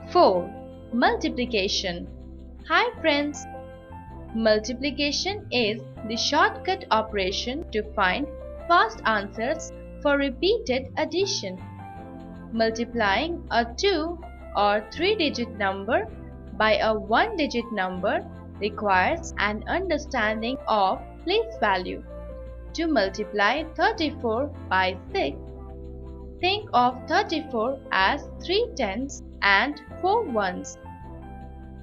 4. Multiplication. Hi friends! Multiplication is the shortcut operation to find fast answers for repeated addition. Multiplying a 2 or 3-digit number by a 1-digit number requires an understanding of place value. To multiply 34 by 6, think of 34 as 3 tens and 4 ones.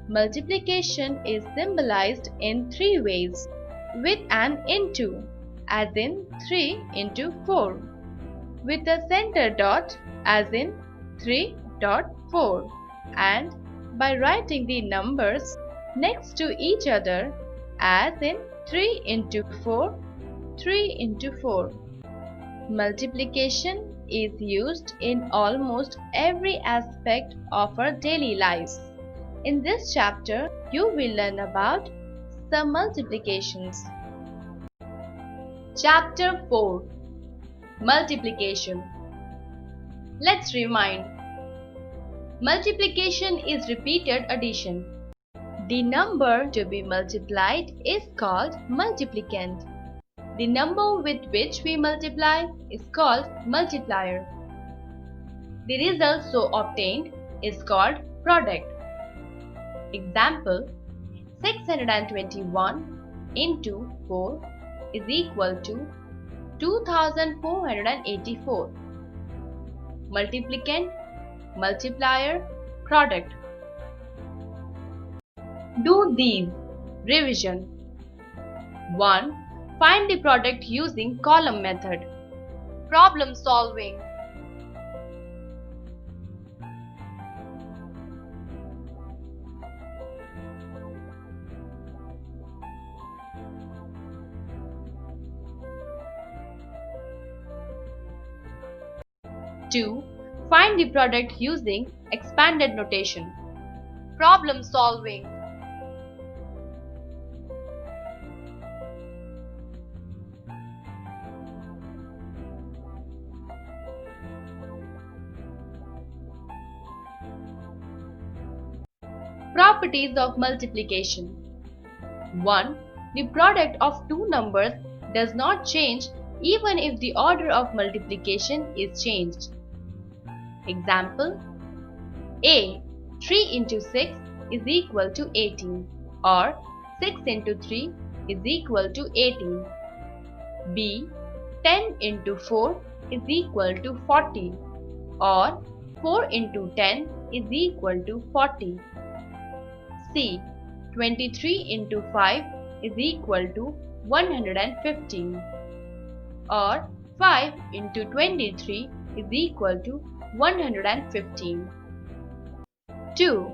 Multiplication is symbolized in 3 ways: with an into, as in 3 into 4, with a center dot, as in 3.4, and by writing the numbers next to each other, as in 3 into 4, 3 into 4. Multiplication is used in almost every aspect of our daily lives. In this chapter, you will learn about some multiplications. Chapter 4. Multiplication. Let's rewind. Multiplication is repeated addition. The number to be multiplied is called multiplicand. The number with which we multiply is called multiplier. The result so obtained is called product. Example: 621 into 4 is equal to 2484. Multiplicand, multiplier, product. Do these. Revision. 1. Find the product using column method. Problem solving. 2. Find the product using expanded notation. Problem solving. 3. Properties of multiplication. 1. The product of two numbers does not change even if the order of multiplication is changed. Example: A. 3 into 6 is equal to 18, or 6 into 3 is equal to 18. B. 10 into 4 is equal to 40, or 4 into 10 is equal to 40. C. 23 into 5 is equal to 115, or 5 into 23 is equal to 115. 2.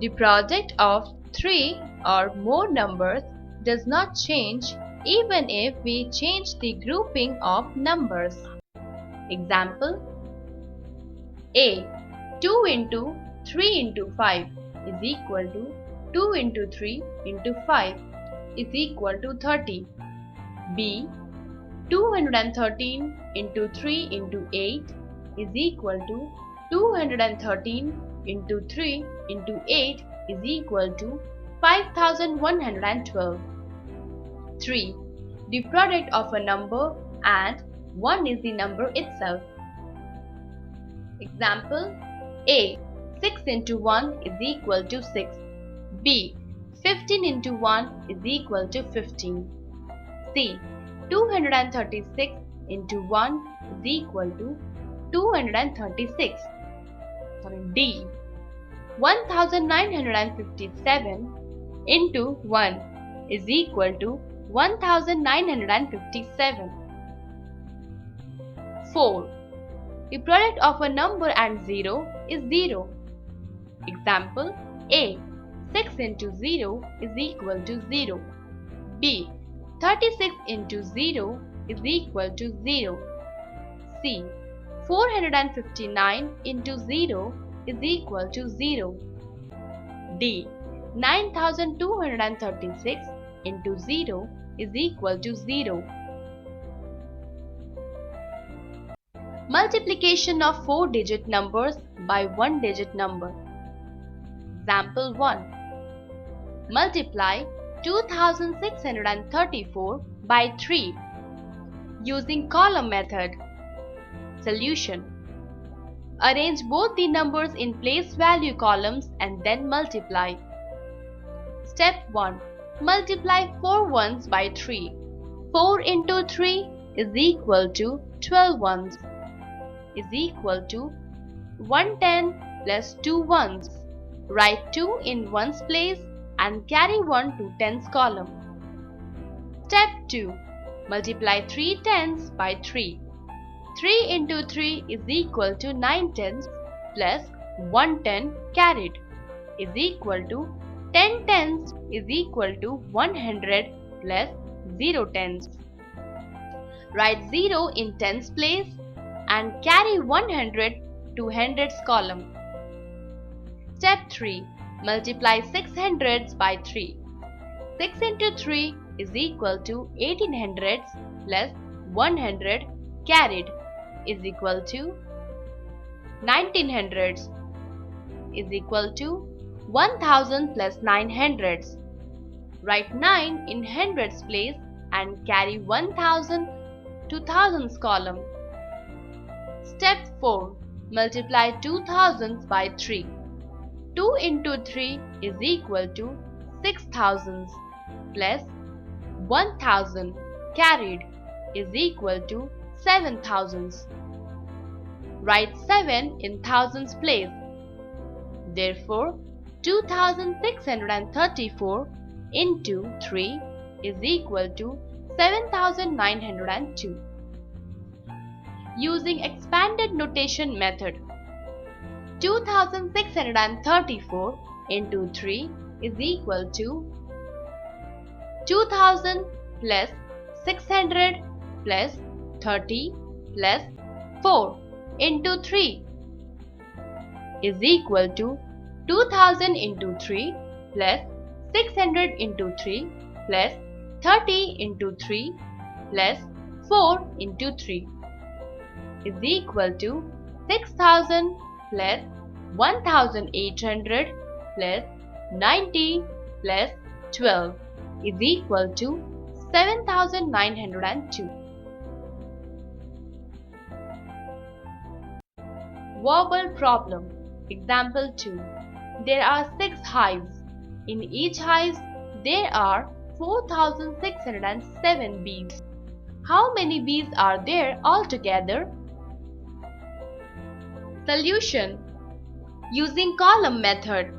The product of 3 or more numbers does not change even if we change the grouping of numbers. Example: A. 2 into 3 into 5 is equal to 2 into 3 into 5 is equal to 30. B. 213 into 3 into 8 is equal to 213 into 3 into 8 is equal to 5112. 3. The product of a number and 1 is the number itself. Example: A. 6 into 1 is equal to 6. B. 15 into 1 is equal to 15. C. 236 into 1 is equal to 236. D. 1957 into 1 is equal to 1957. 4. The product of a number and 0 is 0. Example: A. 6 into 0 is equal to 0. B. 36 into 0 is equal to 0. C. 459 into 0 is equal to 0. D. 9236 into 0 is equal to 0. Multiplication of 4-digit numbers by 1-digit number. Example 1. Multiply 2634 by 3 using column method. Solution. Arrange both the numbers in place value columns and then multiply. Step 1. Multiply 4 ones by 3. 4 into 3 is equal to 12 ones is equal to 110 plus 2 ones. Write 2 in ones place and carry 1 to tens column. Step 2. Multiply 3 tens by 3. 3 into 3 is equal to 9 tens plus 110 carried is equal to 10 tens is equal to 100 plus 0 tens. Write 0 in tens place and carry 100 to hundreds column. Step 3. Multiply 6 hundreds by 3. 6 into 3 is equal to 18 hundreds plus 100 carried is equal to 19 hundreds is equal to 1000 plus 9 hundreds. Write 9 in hundreds place and carry 1000 to thousands column. Step 4. Multiply 2 thousands by 3. 2 into 3 is equal to 6 thousands plus 1000 carried is equal to 7 thousands. Write 7 in thousands place. Therefore, 2634 into 3 is equal to 7902. Using expanded notation method, 2634 into 3 is equal to 2000 plus 600 plus 30 plus 4 into 3 is equal to 2000 into 3 plus 600 into 3 plus 30 into 3 plus 4 into 3 is equal to 6000 plus 1800 plus 90 plus 12 is equal to 7902. Verbal problem. Example 2. There are 6 hives. In each hive, there are 4607 bees. How many bees are there altogether? Solution. Using column method.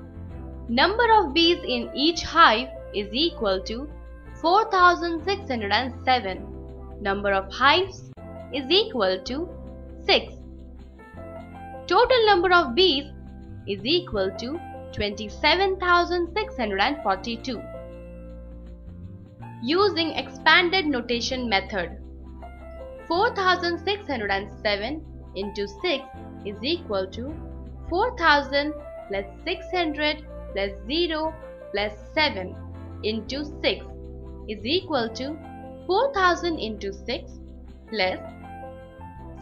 Number of bees in each hive is equal to 4607. Number of hives is equal to 6. Total number of bees is equal to 27,642. Using expanded notation method, 4607 into 6 is equal to 4000 plus 600 plus 0 plus 7 into 6 is equal to 4000 into 6 plus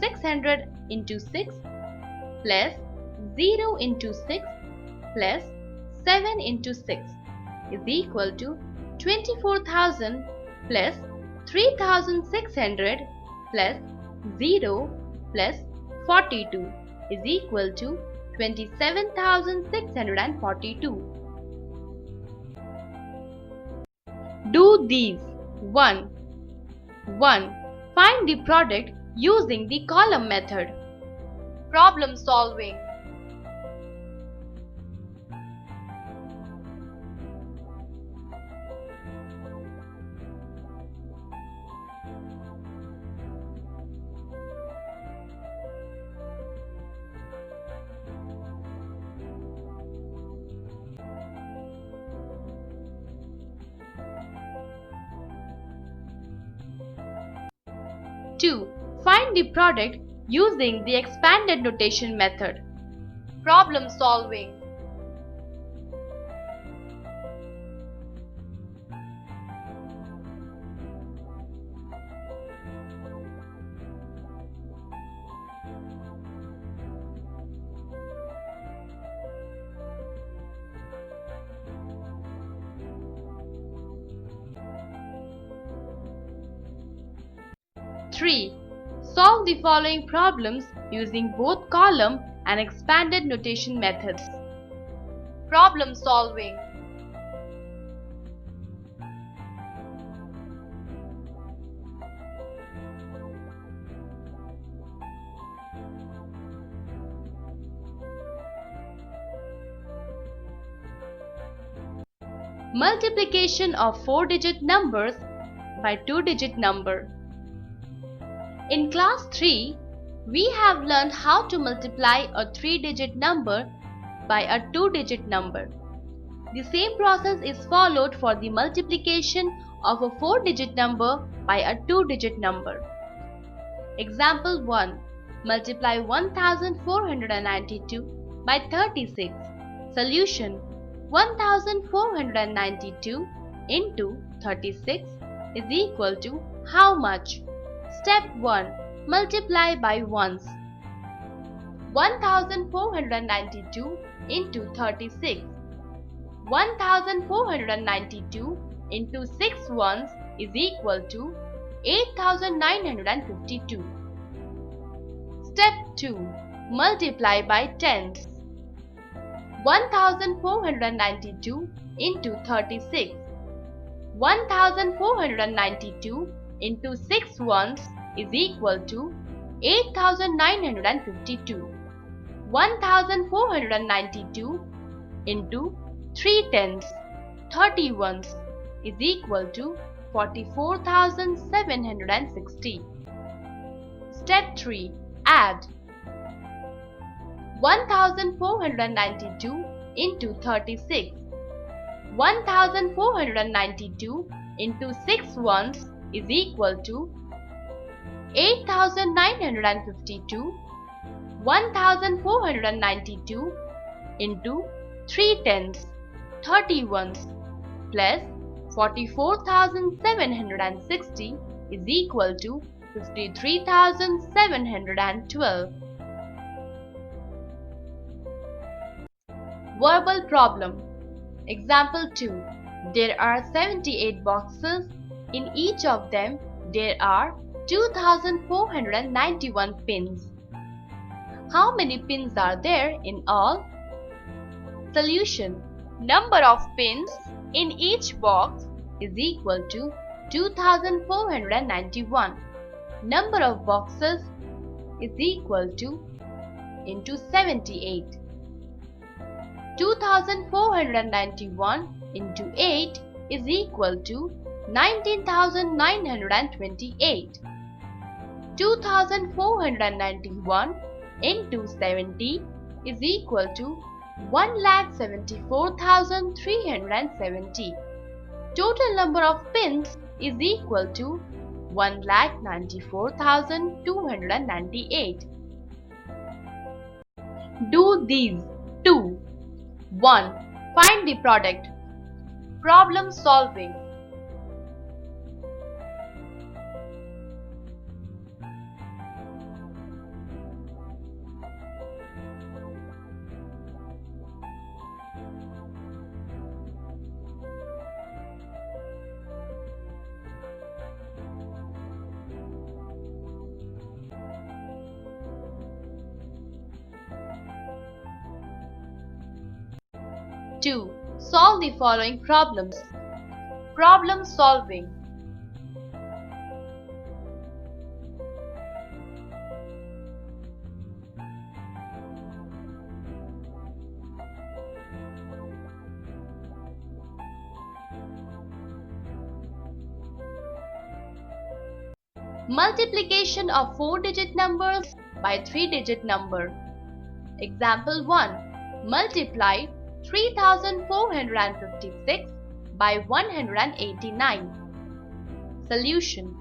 600 into 6 plus 0 into 6 plus 7 into 6 is equal to 24,000 plus 3,600 plus 0 plus 42 is equal to 27,642. Do these. 1. Find the product using the column method. Problem solving. Two. Find the product using the expanded notation method. Problem solving. 3. Solve the following problems using both column and expanded notation methods. Problem solving. Multiplication of 4-digit numbers by 2-digit number. In class 3, we have learned how to multiply a 3-digit number by a 2-digit number. The same process is followed for the multiplication of a 4-digit number by a 2-digit number. Example 1. Multiply 1492 by 36. Solution: 1492 into 36 is equal to how much? Step 1. Multiply by ones. 1492 into 36. 1492 into 6 ones is equal to 8952. Step 2. Multiply by tens. 1492 into 36. 1492 into 6 ones is equal to 8952. 1492 into 3 tens, 30 ones, is equal to 44,760. Step 3. Add. 1492 into 36. 1492 into 6 ones is equal to 8952. 1492 into 3 tens, 30 ones, plus 44,760 is equal to 53,712. Verbal problem. Example 2. There are 78 boxes. In each of them, there are 2,491 pins. How many pins are there in all? Solution: number of pins in each box is equal to 2,491. Number of boxes is equal to into 78. 2,491 into 8 is equal to 19,928. 2,491 into 70 is equal to 1,74,370. Total number of pins is equal to 1,94,298. Do these. 2. 1. Find the product. Problem solving. Two. Solve the following problems. Problem solving. Multiplication of 4-digit numbers by 3-digit number. Example 1. Multiply 3,456 by 189. Solution: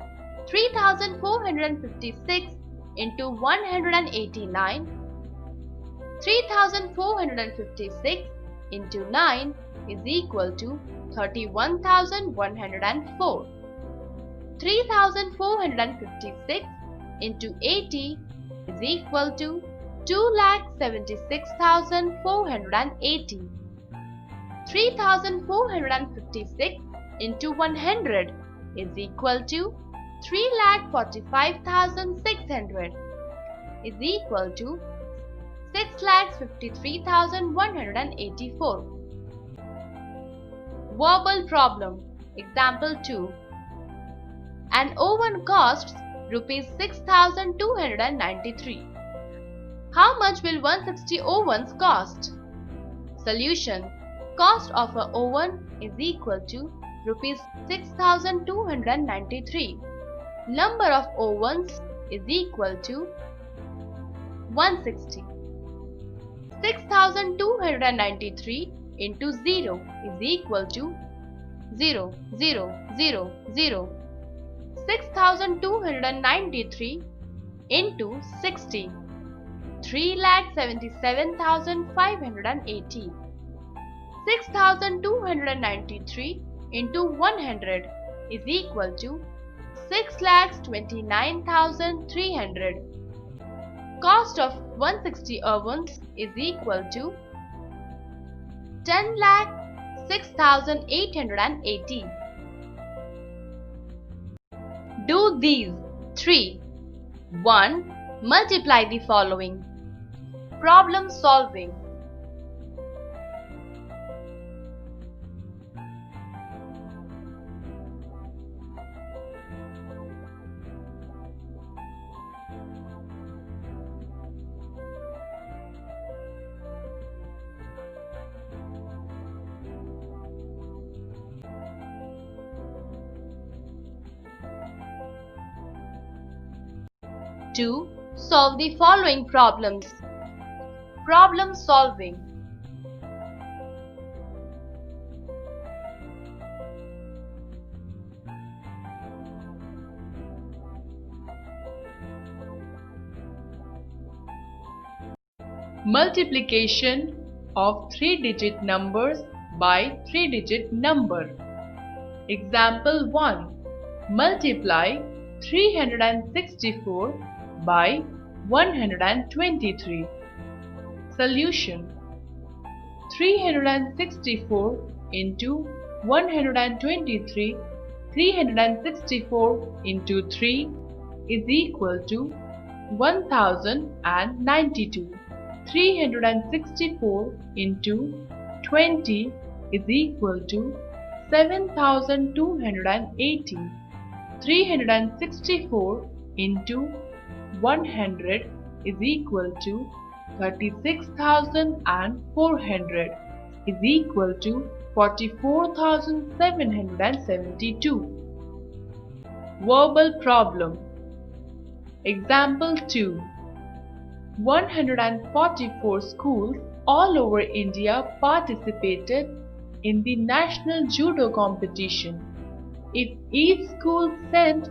3,456 into 189. 3,456 into 9 is equal to 31,104. 3,456 into 80 is equal to 2,76,480. 3,456 into 100 is equal to 3,45,600 is equal to 6,53,184. Verbal problem. Example 2. An oven costs rupees 6,293. How much will 160 ovens cost? Solution. Cost of an oven is equal to rupees 6,293. Number of ovens is equal to 160. 6,293 into 0 is equal to 0, 0, 0, 0. 6,293 into 60. 3,77,580. 6,293 into 100 is equal to 6,29,300. Cost of 160 ovens is equal to 10,06,880. Do these 3. 1. Multiply the following. Problem solving. To solve the following problems. Problem solving. Multiplication of 3-digit numbers by 3-digit number. Example 1. Multiply 364 by 123. Solution. 364 into 123. 364 into 3 is equal to 1092. 364 into 20 is equal to 7280. 364 into 100 is equal to 36,400 is equal to 44,772. Verbal problem. Example 2. 144 schools all over India participated in the national judo competition. If each school sent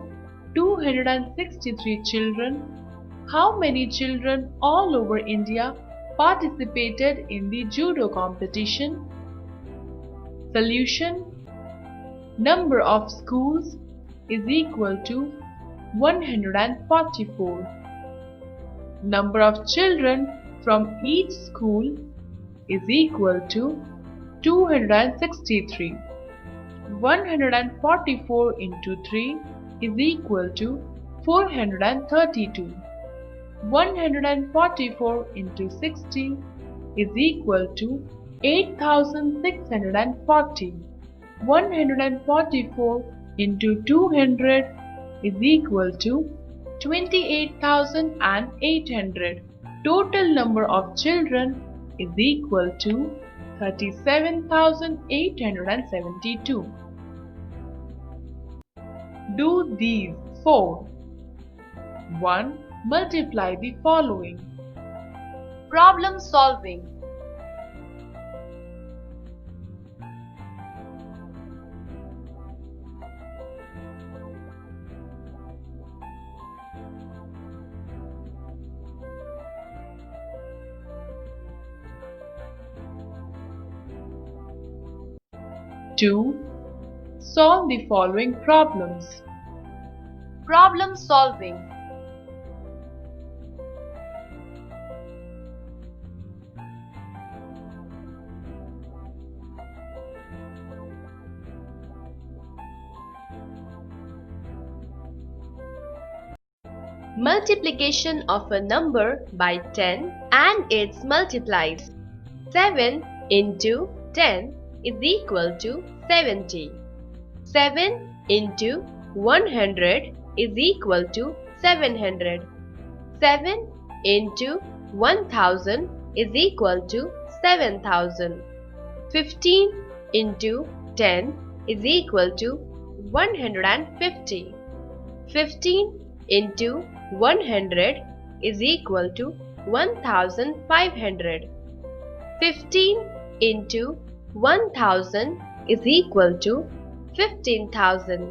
263 children, how many children all over India participated in the judo competition? Solution. Number of schools is equal to 144. Number of children from each school is equal to 263. 144 into 3 is equal to 432. 144 into 60 is equal to 8640. 144 into 200 is equal to 28,800. Total number of children is equal to 37,872. Do these 4. 1. Multiply the following. Problem solving. To solve the following problems. Problem solving. Multiplication of a number by 10 and its multiplies. 7 into 10 is equal to 70. 7 into 100 is equal to 700. 7 into 1000 is equal to 7000. 15 into 10 is equal to 150. 15 into 100 is equal to 1500. 15 into 1000 is equal to 15,000.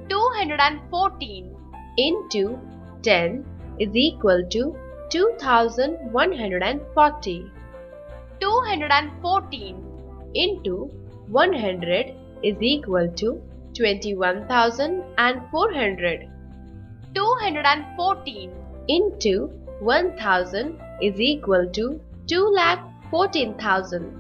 214 into 10 is equal to 2140. 214 into 100 is equal to 21,400. 214 into 1000 is equal to 2,14,000.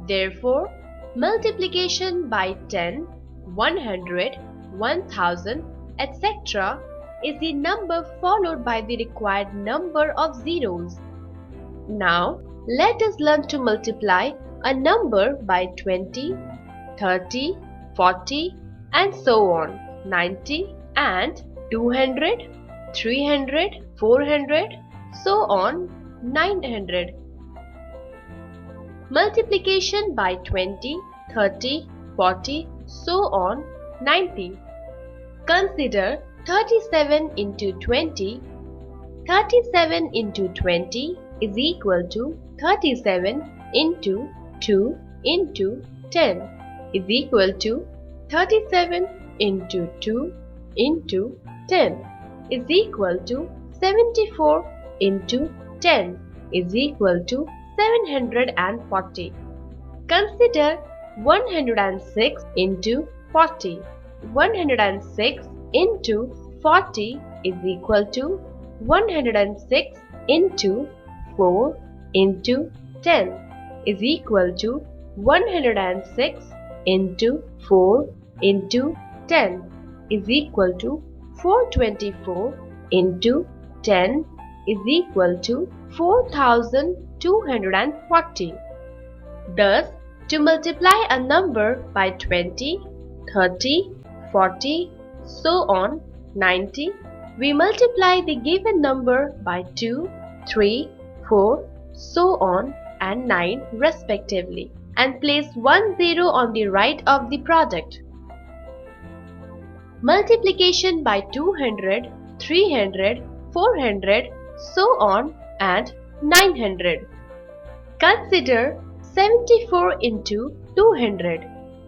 Therefore, multiplication by 10, 100, 1000, etc. is the number followed by the required number of zeros. Now, let us learn to multiply a number by 20, 30, 40 and so on, 90 and 200, 300, 400, so on, 900. Multiplication by 20, 30, 40, so on, 90. Consider 37 into 20. 37 into 20 is equal to 37 into 2 into 10 is equal to 37 into 2 into 10 is equal to 74 into 10 is equal to 740. Consider 106 into 40. 106 into 40 is equal to 106 into 4 into 10 is equal to 106 into 4 into 10 is equal to 424 into 10 is equal to 4240. Thus, to multiply a number by 20, 30, 40, so on, 90, we multiply the given number by 2, 3, 4, so on and 9 respectively and place 1 0 on the right of the product. Multiplication by 200, 300, 400, so on and 900. Consider 74 into 200.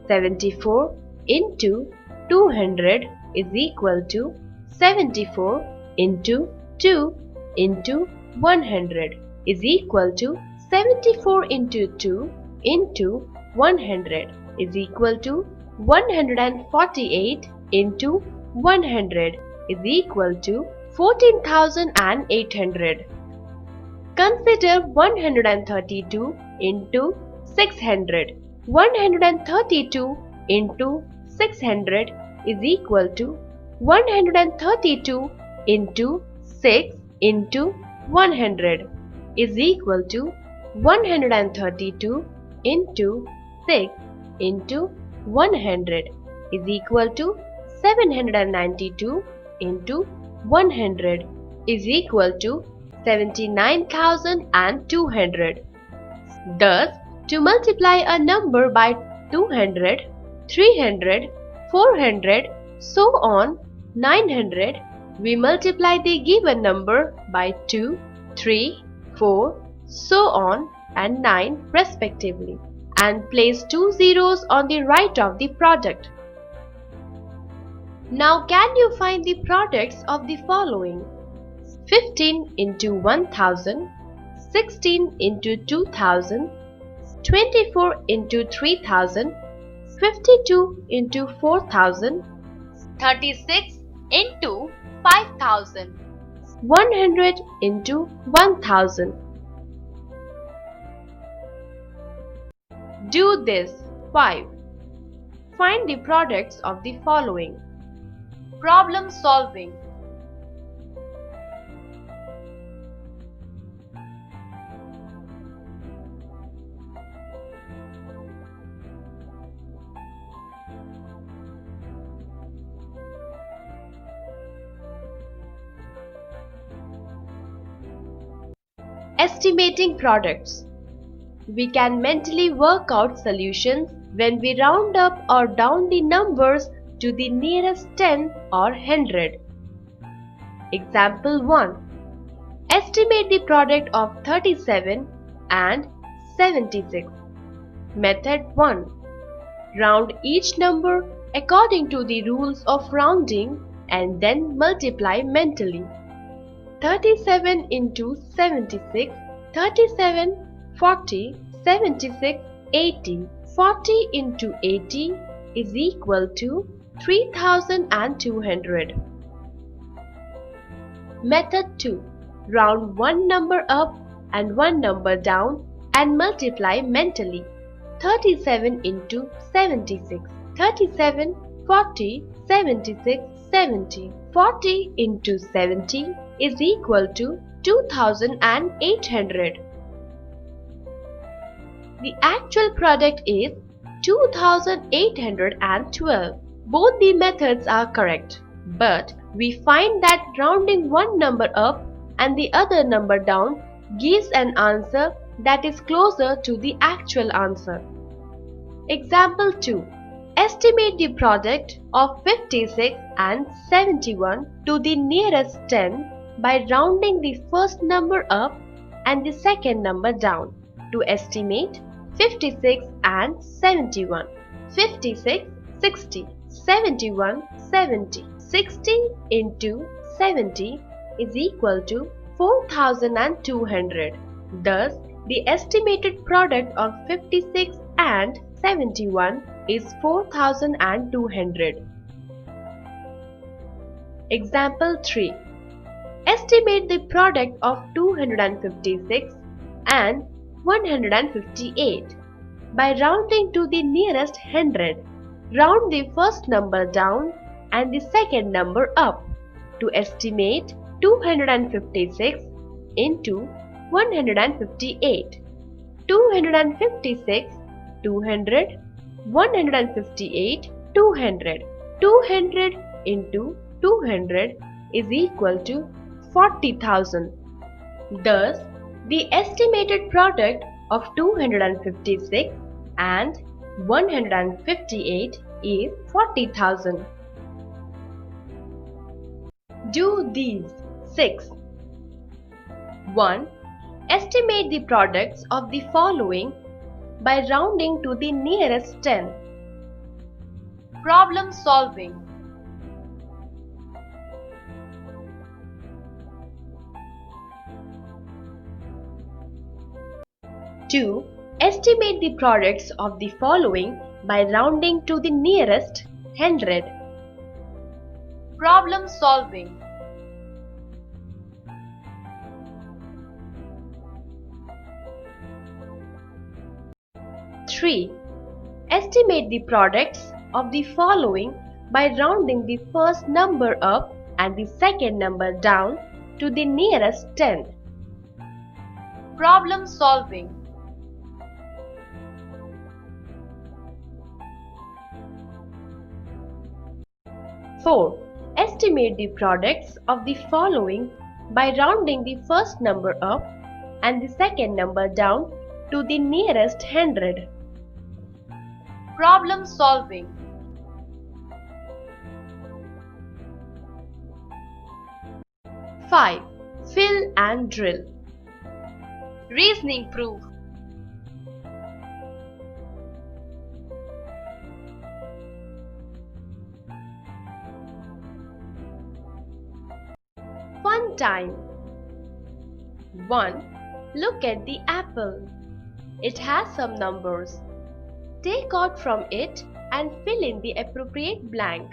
74 into 200 is equal to 74 into 2 into 100 is equal to 74 into 2 into 100 is equal to 148 into 100 is equal to 14,800. Consider 132 into 600. 132 into 600 is equal to 132 into 6 into 100 is equal to 132 into 6 into 100 is equal to 792 into 100 is equal to 79,200. Thus, to multiply a number by 200, 300, 400, so on, 900, we multiply the given number by 2, 3, 4, so on and 9 respectively and place 2 zeros on the right of the product. Now can you find the products of the following? 15 into 1000, 16 into 2000, 24 into 3000, 52 into 4000, 36 into 5000, 100 into 1000. Do this. 5. Find the products of the following. Problem solving. Estimating products. We can mentally work out solutions when we round up or down the numbers to the nearest 10 or 100. Example 1. Estimate the product of 37 and 76. Method 1. Round each number according to the rules of rounding and then multiply mentally. 37 into 76, 37, 40, 76, 80. 40 into 80 is equal to 3200. Method 2. Round one number up and one number down and multiply mentally. 37 into 76, 37, 40, 76, 70. 40 into 70 is equal to 2800. The actual product is 2812. Both the methods are correct, but we find that rounding one number up and the other number down gives an answer that is closer to the actual answer. Example 2. Estimate the product of 56 and 71 to the nearest 10 by rounding the first number up and the second number down to estimate 56 and 71. 56, 60, 71, 70. 60 into 70 is equal to 4200. Thus, the estimated product of 56 and 71 is 4200. Example 3. Estimate the product of 256 and 158 by rounding to the nearest 100. Round the first number down and the second number up to estimate 256 into 158. 256, 200, 158, 200. 200 into 200 is equal to 40,000. Thus, the estimated product of 256 and 158 is 40,000. Do these 6. 1. Estimate the products of the following by rounding to the nearest 10. Problem solving. Two. Estimate the products of the following by rounding to the nearest 100. Problem solving. 3. Estimate the products of the following by rounding the first number up and the second number down to the nearest 10. Problem solving. 4. Estimate the products of the following by rounding the first number up and the second number down to the nearest 100. Problem solving. 5. Fill and drill. Reasoning proof. Fun time. 1. Look at the apple. It has some numbers. Take out from it and fill in the appropriate blank.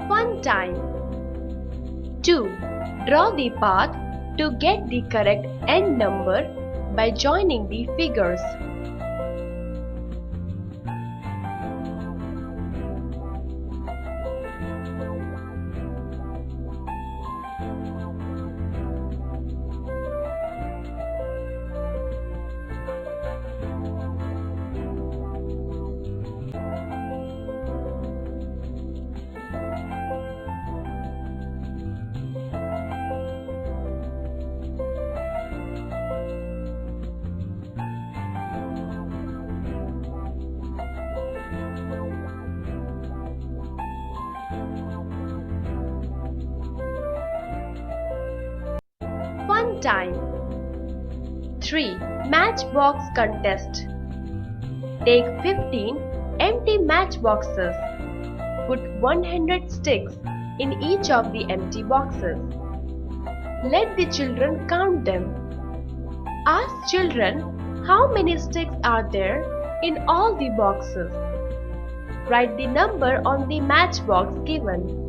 Fun time. 2. Draw the path to get the correct end number by joining the figures. time. 3. Matchbox contest. Take 15 empty matchboxes. Put 100 sticks in each of the empty boxes. Let the children count them. Ask children how many sticks are there in all the boxes. Write the number on the matchbox given.